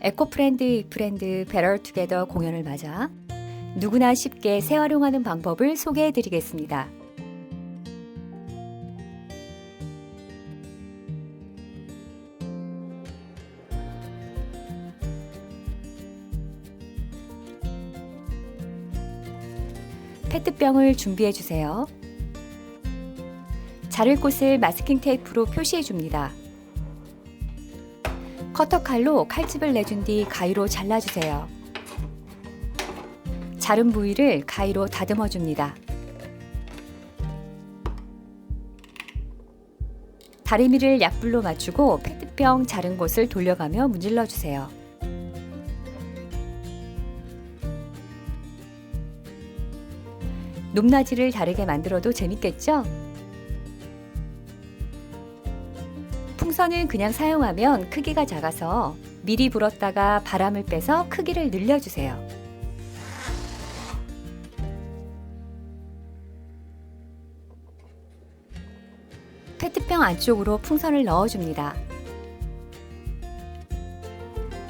에코프렌드, 프렌드, 베럴 투게더 공연을 맞아 누구나 쉽게 재활용하는 방법을 소개해 드리겠습니다. 페트병을 준비해 주세요. 자를 곳을 마스킹 테이프로 표시해 줍니다. 커터칼로 칼집을 내준 뒤 가위로 잘라주세요. 자른 부위를 가위로 다듬어 줍니다. 다리미를 약불로 맞추고 페트병 자른 곳을 돌려가며 문질러 주세요. 높낮이를 다르게 만들어도 재밌겠죠? 풍선은 그냥 사용하면 크기가 작아서 미리 불었다가 바람을 빼서 크기를 늘려주세요. 페트병 안쪽으로 풍선을 넣어줍니다.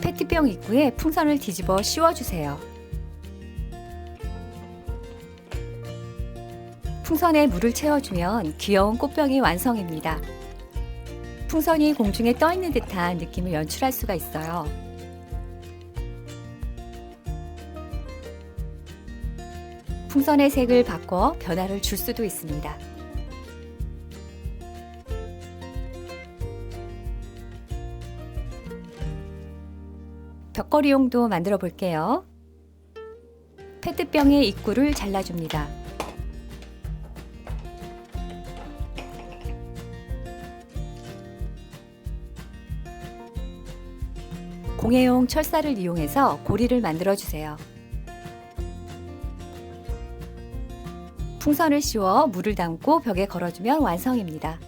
페트병 입구에 풍선을 뒤집어 씌워주세요. 풍선에 물을 채워주면 귀여운 꽃병이 완성입니다. 풍선이 공중에 떠 있는 듯한 느낌을 연출할 수가 있어요. 풍선의 색을 바꿔 변화를 줄 수도 있습니다. 벽걸이용도 만들어 볼게요. 페트병의 입구를 잘라줍니다. 공예용 철사를 이용해서 고리를 만들어 주세요. 풍선을 씌워 물을 담고 벽에 걸어주면 완성입니다.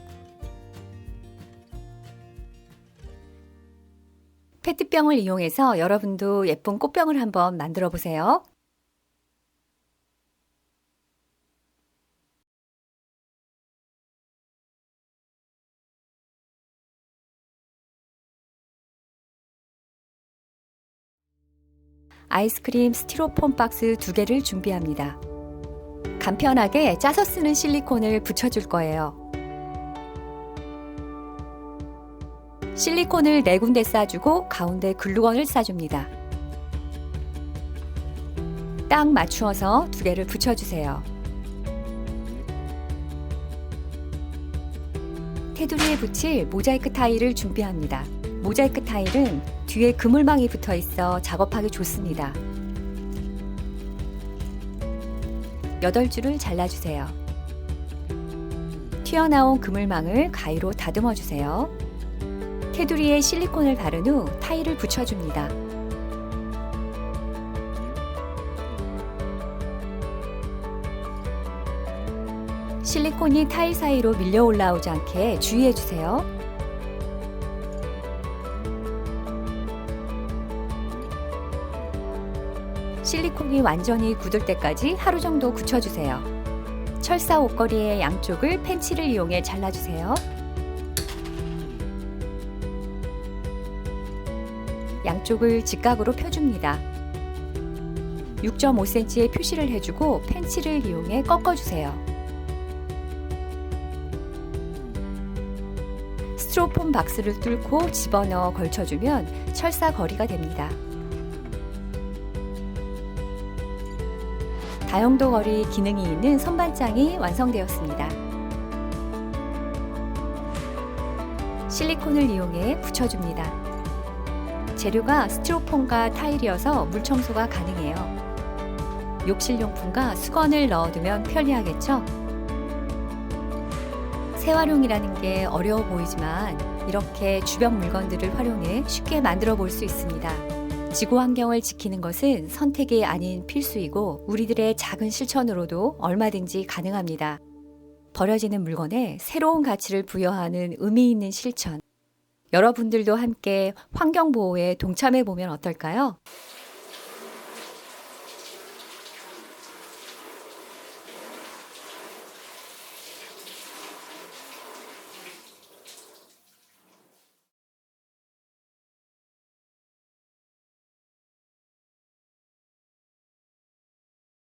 페트병을 이용해서 여러분도 예쁜 꽃병을 한번 만들어 보세요. 아이스크림 스티로폼 박스 2개를 준비합니다. 간편하게 짜서 쓰는 실리콘을 붙여줄 거예요. 실리콘을 4군데 싸주고 가운데 글루건을 싸줍니다. 딱 맞추어서 2개를 붙여주세요. 테두리에 붙일 모자이크 타일을 준비합니다. 모자이크 타일은 뒤에 그물망이 붙어 있어 작업하기 좋습니다. 8줄을 잘라주세요. 튀어나온 그물망을 가위로 다듬어 주세요. 테두리에 실리콘을 바른 후 타일을 붙여줍니다. 실리콘이 타일 사이로 밀려 올라오지 않게 주의해 주세요. 실리콘이 완전히 굳을 때까지 하루 정도 굳혀주세요. 철사 옷걸이의 양쪽을 펜치를 이용해 잘라주세요. 양쪽을 직각으로 펴줍니다. 6.5cm의 표시를 해주고 펜치를 이용해 꺾어주세요. 스티로폼 박스를 뚫고 집어넣어 걸쳐주면 철사 거리가 됩니다. 다용도 거리 기능이 있는 선반장이 완성되었습니다. 실리콘을 이용해 붙여줍니다. 재료가 스티로폼과 타일이어서 물 청소가 가능해요. 욕실용품과 수건을 넣어두면 편리하겠죠? 재활용이라는 게 어려워 보이지만 이렇게 주변 물건들을 활용해 쉽게 만들어 볼 수 있습니다. 지구 환경을 지키는 것은 선택이 아닌 필수이고 우리들의 작은 실천으로도 얼마든지 가능합니다. 버려지는 물건에 새로운 가치를 부여하는 의미 있는 실천. 여러분들도 함께 환경 보호에 동참해 보면 어떨까요?